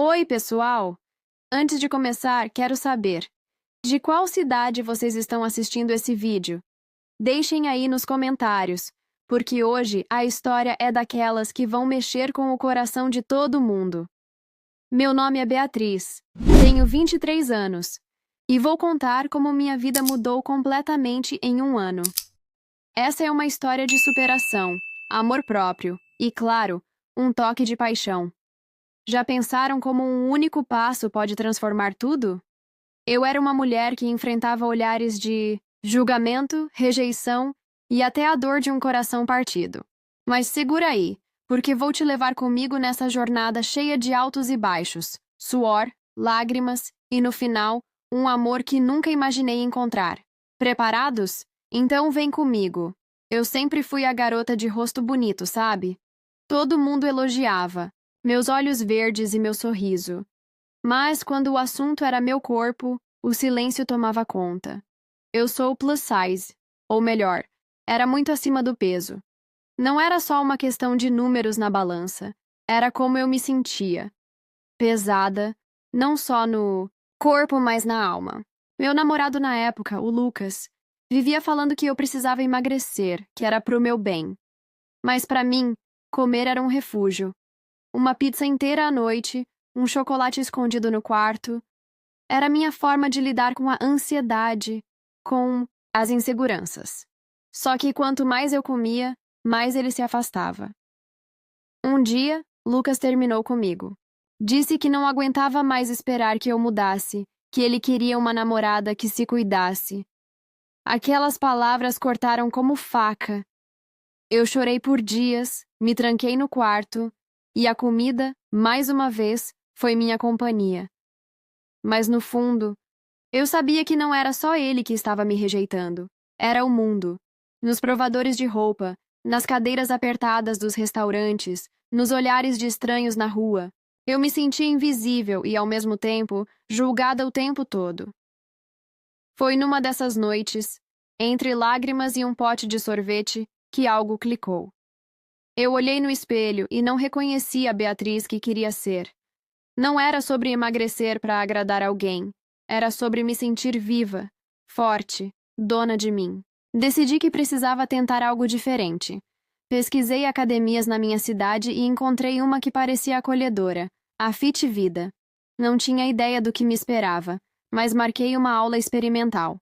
Oi, pessoal! Antes de começar, quero saber: de qual cidade vocês estão assistindo esse vídeo? Deixem aí nos comentários, porque hoje a história é daquelas que vão mexer com o coração de todo mundo. Meu nome é Beatriz, tenho 23 anos e vou contar como minha vida mudou completamente em um ano. Essa é uma história de superação, amor próprio e, claro, um toque de paixão. Já pensaram como um único passo pode transformar tudo? Eu era uma mulher que enfrentava olhares de julgamento, rejeição e até a dor de um coração partido. Mas segura aí, porque vou te levar comigo nessa jornada cheia de altos e baixos, suor, lágrimas e, no final, um amor que nunca imaginei encontrar. Preparados? Então vem comigo. Eu sempre fui a garota de rosto bonito, sabe? Todo mundo elogiava meus olhos verdes e meu sorriso. Mas quando o assunto era meu corpo, o silêncio tomava conta. Eu sou plus size, ou melhor, era muito acima do peso. Não era só uma questão de números na balança, era como eu me sentia. Pesada, não só no corpo, mas na alma. Meu namorado na época, o Lucas, vivia falando que eu precisava emagrecer, que era pro meu bem. Mas para mim, comer era um refúgio. Uma pizza inteira à noite, um chocolate escondido no quarto. Era minha forma de lidar com a ansiedade, com as inseguranças. Só que quanto mais eu comia, mais ele se afastava. Um dia, Lucas terminou comigo. Disse que não aguentava mais esperar que eu mudasse, que ele queria uma namorada que se cuidasse. Aquelas palavras cortaram como faca. Eu chorei por dias, me tranquei no quarto, e a comida, mais uma vez, foi minha companhia. Mas no fundo, eu sabia que não era só ele que estava me rejeitando. Era o mundo. Nos provadores de roupa, nas cadeiras apertadas dos restaurantes, nos olhares de estranhos na rua. Eu me sentia invisível e, ao mesmo tempo, julgada o tempo todo. Foi numa dessas noites, entre lágrimas e um pote de sorvete, que algo clicou. Eu olhei no espelho e não reconheci a Beatriz que queria ser. Não era sobre emagrecer para agradar alguém. Era sobre me sentir viva, forte, dona de mim. Decidi que precisava tentar algo diferente. Pesquisei academias na minha cidade e encontrei uma que parecia acolhedora, a Fit Vida. Não tinha ideia do que me esperava, mas marquei uma aula experimental.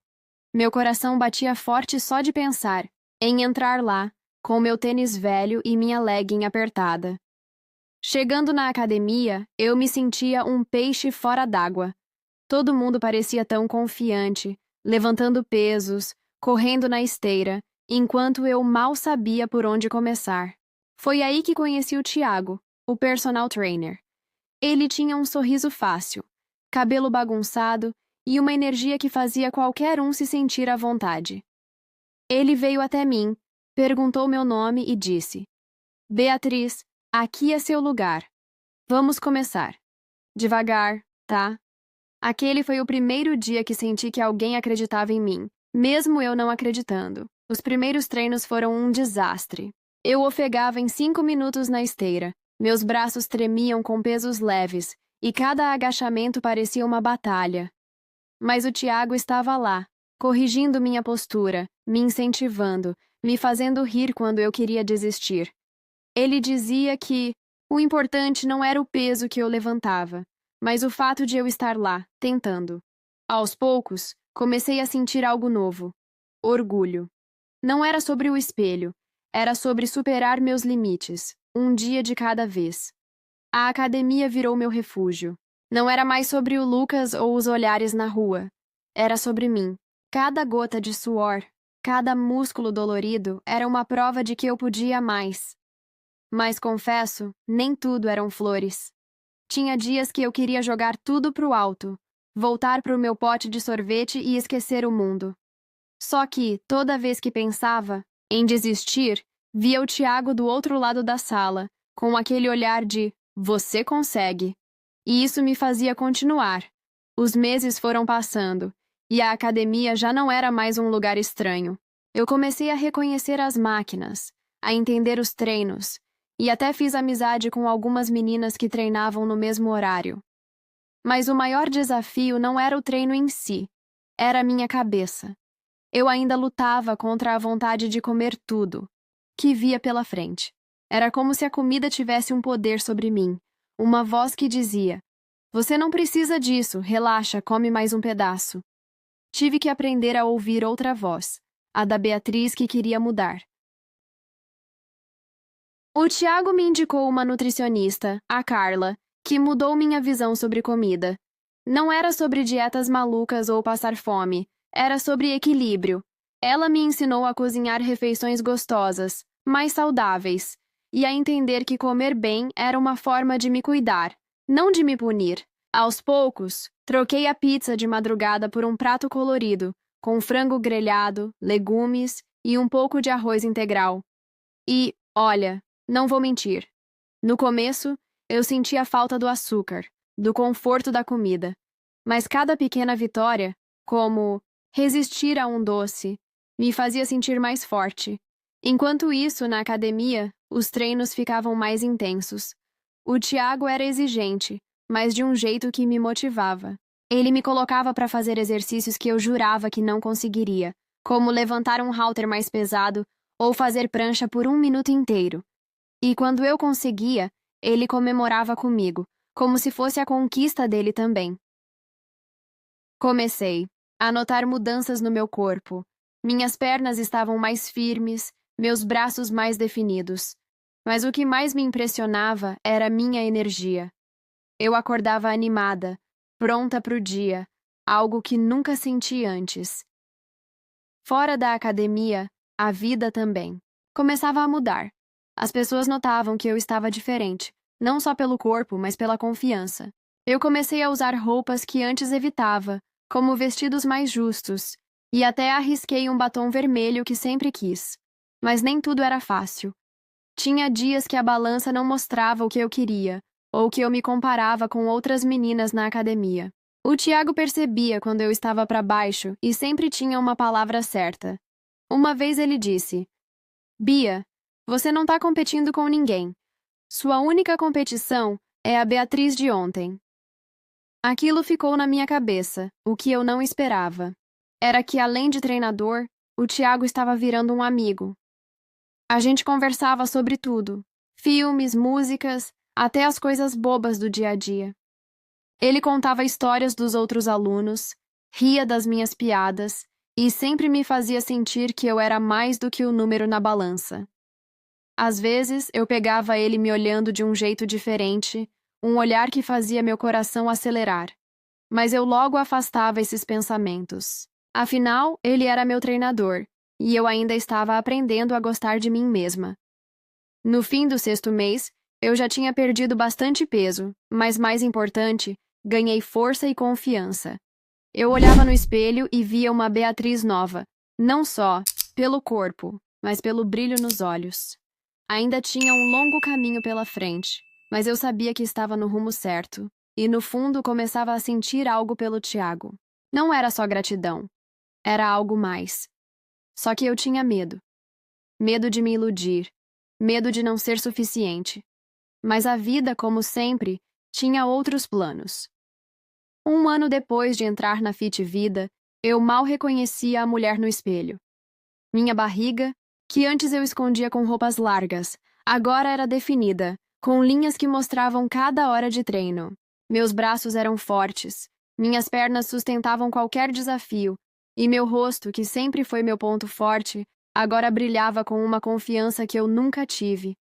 Meu coração batia forte só de pensar em entrar lá, com meu tênis velho e minha legging apertada. Chegando na academia, eu me sentia um peixe fora d'água. Todo mundo parecia tão confiante, levantando pesos, correndo na esteira, enquanto eu mal sabia por onde começar. Foi aí que conheci o Thiago, o personal trainer. Ele tinha um sorriso fácil, cabelo bagunçado e uma energia que fazia qualquer um se sentir à vontade. Ele veio até mim, perguntou meu nome e disse: Beatriz, aqui é seu lugar. Vamos começar. Devagar, tá? Aquele foi o primeiro dia que senti que alguém acreditava em mim, mesmo eu não acreditando. Os primeiros treinos foram um desastre. Eu ofegava em 5 minutos na esteira, meus braços tremiam com pesos leves, e cada agachamento parecia uma batalha. Mas o Thiago estava lá, corrigindo minha postura, me incentivando, me fazendo rir quando eu queria desistir. Ele dizia que o importante não era o peso que eu levantava, mas o fato de eu estar lá, tentando. Aos poucos, comecei a sentir algo novo: orgulho. Não era sobre o espelho, era sobre superar meus limites, um dia de cada vez. A academia virou meu refúgio. Não era mais sobre o Lucas ou os olhares na rua. Era sobre mim. Cada gota de suor, cada músculo dolorido era uma prova de que eu podia mais. Mas confesso, nem tudo eram flores. Tinha dias que eu queria jogar tudo pro alto, voltar pro meu pote de sorvete e esquecer o mundo. Só que, toda vez que pensava em desistir, via o Thiago do outro lado da sala, com aquele olhar de "você consegue". E isso me fazia continuar. Os meses foram passando, e a academia já não era mais um lugar estranho. Eu comecei a reconhecer as máquinas, a entender os treinos, e até fiz amizade com algumas meninas que treinavam no mesmo horário. Mas o maior desafio não era o treino em si, era a minha cabeça. Eu ainda lutava contra a vontade de comer tudo que via pela frente. Era como se a comida tivesse um poder sobre mim, uma voz que dizia: "Você não precisa disso, relaxa, come mais um pedaço." Tive que aprender a ouvir outra voz, a da Beatriz que queria mudar. O Tiago me indicou uma nutricionista, a Carla, que mudou minha visão sobre comida. Não era sobre dietas malucas ou passar fome, era sobre equilíbrio. Ela me ensinou a cozinhar refeições gostosas, mais saudáveis, e a entender que comer bem era uma forma de me cuidar, não de me punir. Aos poucos, troquei a pizza de madrugada por um prato colorido, com frango grelhado, legumes e um pouco de arroz integral. E, olha, não vou mentir. No começo, eu sentia a falta do açúcar, do conforto da comida. Mas cada pequena vitória, como resistir a um doce, me fazia sentir mais forte. Enquanto isso, na academia, os treinos ficavam mais intensos. O Tiago era exigente, mas de um jeito que me motivava. Ele me colocava para fazer exercícios que eu jurava que não conseguiria, como levantar um halter mais pesado ou fazer prancha por 1 minuto inteiro. E quando eu conseguia, ele comemorava comigo, como se fosse a conquista dele também. Comecei a notar mudanças no meu corpo. Minhas pernas estavam mais firmes, meus braços mais definidos. Mas o que mais me impressionava era a minha energia. Eu acordava animada, pronta para o dia, algo que nunca senti antes. Fora da academia, a vida também começava a mudar. As pessoas notavam que eu estava diferente, não só pelo corpo, mas pela confiança. Eu comecei a usar roupas que antes evitava, como vestidos mais justos, e até arrisquei um batom vermelho que sempre quis. Mas nem tudo era fácil. Tinha dias que a balança não mostrava o que eu queria, ou que eu me comparava com outras meninas na academia. O Tiago percebia quando eu estava para baixo e sempre tinha uma palavra certa. Uma vez ele disse: "Bia, você não está competindo com ninguém. Sua única competição é a Beatriz de ontem." Aquilo ficou na minha cabeça, o que eu não esperava. Era que, além de treinador, o Tiago estava virando um amigo. A gente conversava sobre tudo: filmes, músicas, até as coisas bobas do dia a dia. Ele contava histórias dos outros alunos, ria das minhas piadas e sempre me fazia sentir que eu era mais do que o número na balança. Às vezes, eu pegava ele me olhando de um jeito diferente, um olhar que fazia meu coração acelerar. Mas eu logo afastava esses pensamentos. Afinal, ele era meu treinador, e eu ainda estava aprendendo a gostar de mim mesma. No fim do 6º mês, eu já tinha perdido bastante peso, mas mais importante, ganhei força e confiança. Eu olhava no espelho e via uma Beatriz nova, não só pelo corpo, mas pelo brilho nos olhos. Ainda tinha um longo caminho pela frente, mas eu sabia que estava no rumo certo, e no fundo começava a sentir algo pelo Tiago. Não era só gratidão, era algo mais. Só que eu tinha medo. Medo de me iludir, medo de não ser suficiente. Mas a vida, como sempre, tinha outros planos. 1 ano depois de entrar na Fit Vida, eu mal reconhecia a mulher no espelho. Minha barriga, que antes eu escondia com roupas largas, agora era definida, com linhas que mostravam cada hora de treino. Meus braços eram fortes, minhas pernas sustentavam qualquer desafio, e meu rosto, que sempre foi meu ponto forte, agora brilhava com uma confiança que eu nunca tive.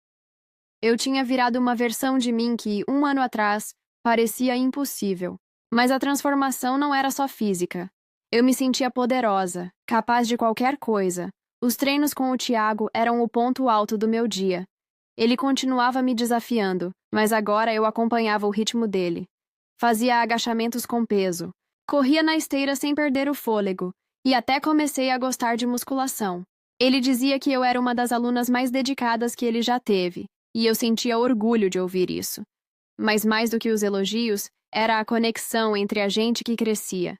Eu tinha virado uma versão de mim que, 1 ano atrás, parecia impossível. Mas a transformação não era só física. Eu me sentia poderosa, capaz de qualquer coisa. Os treinos com o Tiago eram o ponto alto do meu dia. Ele continuava me desafiando, mas agora eu acompanhava o ritmo dele. Fazia agachamentos com peso, corria na esteira sem perder o fôlego, e até comecei a gostar de musculação. Ele dizia que eu era uma das alunas mais dedicadas que ele já teve, e eu sentia orgulho de ouvir isso. Mas mais do que os elogios, era a conexão entre a gente que crescia.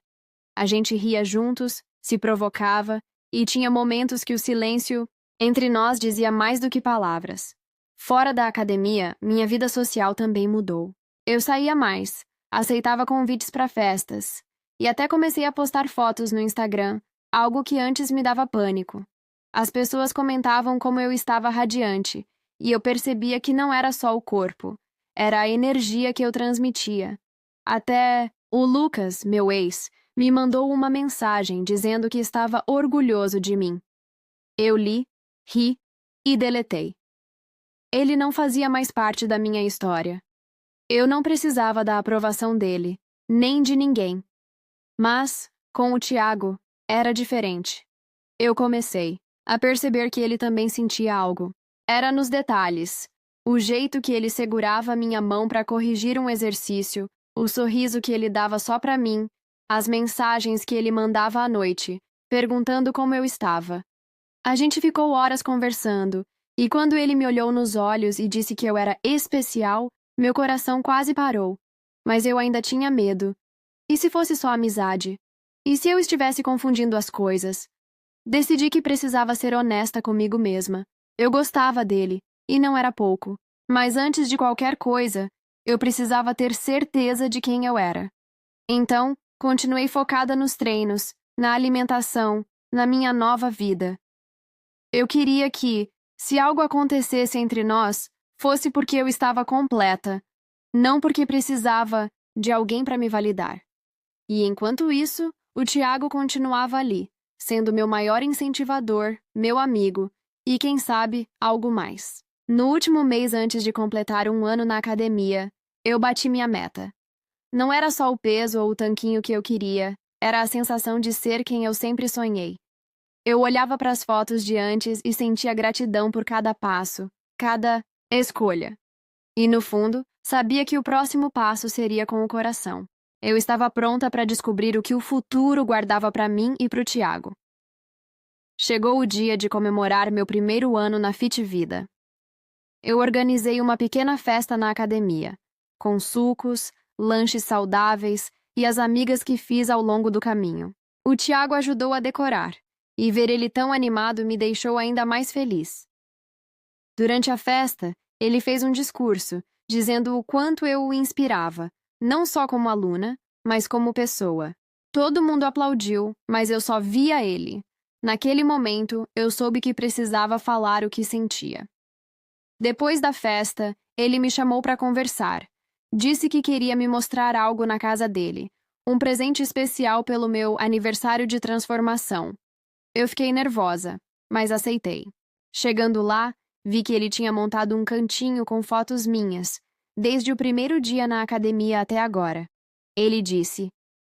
A gente ria juntos, se provocava, e tinha momentos que o silêncio entre nós dizia mais do que palavras. Fora da academia, minha vida social também mudou. Eu saía mais, Aceitava convites para festas. E até comecei a postar fotos no Instagram, algo que antes me dava pânico. As pessoas comentavam como eu estava radiante, e eu percebia que não era só o corpo, era a energia que eu transmitia. Até o Lucas, meu ex, me mandou uma mensagem dizendo que estava orgulhoso de mim. Eu li, ri e deletei. Ele não fazia mais parte da minha história. Eu não precisava da aprovação dele, nem de ninguém. Mas, com o Tiago, era diferente. Eu comecei a perceber que ele também sentia algo. Era nos detalhes. O jeito que ele segurava minha mão para corrigir um exercício, o sorriso que ele dava só para mim, as mensagens que ele mandava à noite, perguntando como eu estava. A gente ficou horas conversando, e quando ele me olhou nos olhos e disse que eu era especial, meu coração quase parou. Mas eu ainda tinha medo. E se fosse só amizade? E se eu estivesse confundindo as coisas? Decidi que precisava ser honesta comigo mesma. Eu gostava dele, e não era pouco. Mas antes de qualquer coisa, eu precisava ter certeza de quem eu era. Então, continuei focada nos treinos, na alimentação, na minha nova vida. Eu queria que, se algo acontecesse entre nós, fosse porque eu estava completa, não porque precisava de alguém para me validar. E enquanto isso, o Tiago continuava ali, sendo meu maior incentivador, meu amigo e, quem sabe, algo mais. No último mês antes de completar 1 ano na academia, eu bati minha meta. Não era só o peso ou o tanquinho que eu queria, era a sensação de ser quem eu sempre sonhei. Eu olhava para as fotos de antes e sentia gratidão por cada passo, cada escolha. E, no fundo, sabia que o próximo passo seria com o coração. Eu estava pronta para descobrir o que o futuro guardava para mim e para o Tiago. Chegou o dia de comemorar meu primeiro ano na Fit Vida. Eu organizei uma pequena festa na academia, com sucos, lanches saudáveis e as amigas que fiz ao longo do caminho. O Tiago ajudou a decorar, e ver ele tão animado me deixou ainda mais feliz. Durante a festa, ele fez um discurso, dizendo o quanto eu o inspirava, não só como aluna, mas como pessoa. Todo mundo aplaudiu, mas eu só via ele. Naquele momento, eu soube que precisava falar o que sentia. Depois da festa, ele me chamou para conversar. Disse que queria me mostrar algo na casa dele, um presente especial pelo meu aniversário de transformação. Eu fiquei nervosa, mas aceitei. Chegando lá, vi que ele tinha montado um cantinho com fotos minhas, desde o primeiro dia na academia até agora. Ele disse: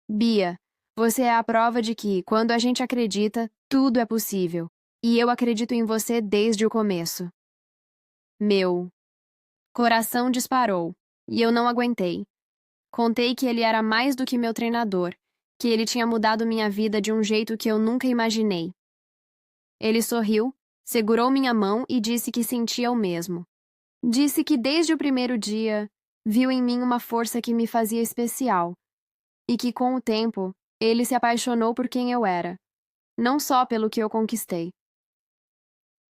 Bia, você é a prova de que, quando a gente acredita, tudo é possível. E eu acredito em você desde o começo. Meu coração disparou, e eu não aguentei. Contei que ele era mais do que meu treinador, que ele tinha mudado minha vida de um jeito que eu nunca imaginei. Ele sorriu, segurou minha mão e disse que sentia o mesmo. Disse que desde o primeiro dia, viu em mim uma força que me fazia especial, e que com o tempo, ele se apaixonou por quem eu era, não só pelo que eu conquistei.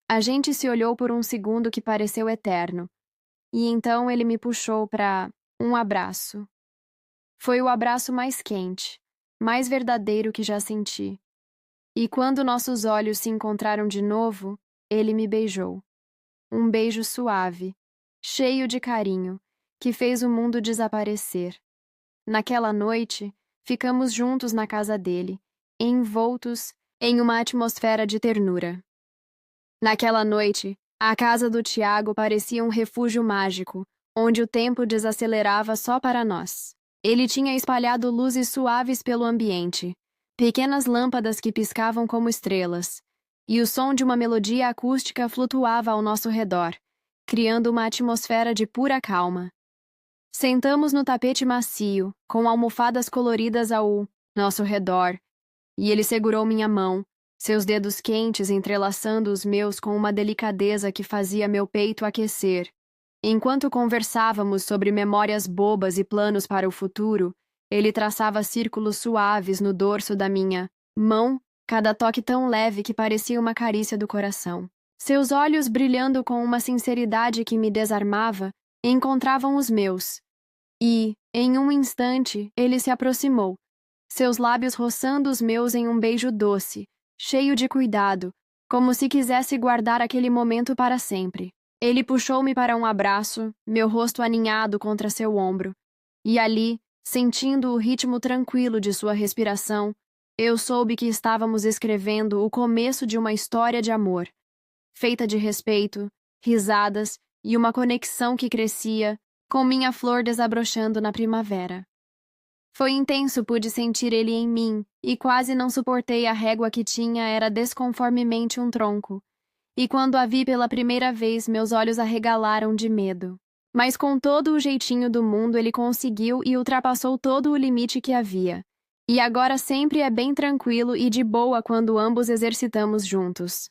A gente se olhou por um segundo que pareceu eterno, e então ele me puxou para um abraço. Foi o abraço mais quente, mais verdadeiro que já senti. E quando nossos olhos se encontraram de novo, ele me beijou. Um beijo suave, cheio de carinho, que fez o mundo desaparecer. Naquela noite, ficamos juntos na casa dele, envoltos em uma atmosfera de ternura. Naquela noite, a casa do Tiago parecia um refúgio mágico, onde o tempo desacelerava só para nós. Ele tinha espalhado luzes suaves pelo ambiente, pequenas lâmpadas que piscavam como estrelas, e o som de uma melodia acústica flutuava ao nosso redor, criando uma atmosfera de pura calma. Sentamos no tapete macio, com almofadas coloridas ao nosso redor, e ele segurou minha mão, seus dedos quentes entrelaçando os meus com uma delicadeza que fazia meu peito aquecer. Enquanto conversávamos sobre memórias bobas e planos para o futuro, ele traçava círculos suaves no dorso da minha mão, cada toque tão leve que parecia uma carícia do coração. Seus olhos, brilhando com uma sinceridade que me desarmava, encontravam os meus, E, em um instante, ele se aproximou, seus lábios roçando os meus em um beijo doce, cheio de cuidado, como se quisesse guardar aquele momento para sempre. Ele puxou-me para um abraço, meu rosto aninhado contra seu ombro, e ali, sentindo o ritmo tranquilo de sua respiração, eu soube que estávamos escrevendo o começo de uma história de amor, feita de respeito, risadas e uma conexão que crescia, com minha flor desabrochando na primavera. Foi intenso, pude sentir ele em mim, e quase não suportei a régua que tinha era desconformemente um tronco. E quando a vi pela primeira vez, meus olhos arregalaram de medo. Mas com todo o jeitinho do mundo ele conseguiu e ultrapassou todo o limite que havia. E agora sempre é bem tranquilo e de boa quando ambos exercitamos juntos.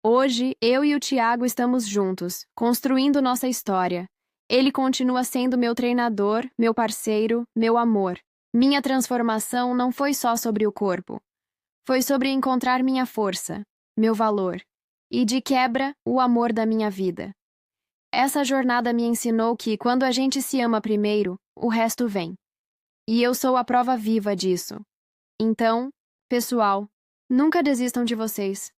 Hoje, eu e o Tiago estamos juntos, construindo nossa história. Ele continua sendo meu treinador, meu parceiro, meu amor. Minha transformação não foi só sobre o corpo. Foi sobre encontrar minha força, meu valor. E, de quebra, o amor da minha vida. Essa jornada me ensinou que, quando a gente se ama primeiro, o resto vem. E eu sou a prova viva disso. Então, pessoal, nunca desistam de vocês.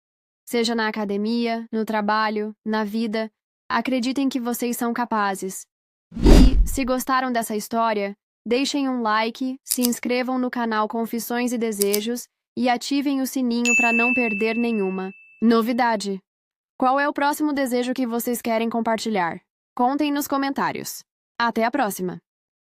Seja na academia, no trabalho, na vida, acreditem que vocês são capazes. E, se gostaram dessa história, deixem um like, se inscrevam no canal Confissões e Desejos e ativem o sininho para não perder nenhuma novidade. Qual é o próximo desejo que vocês querem compartilhar? Contem nos comentários. Até a próxima!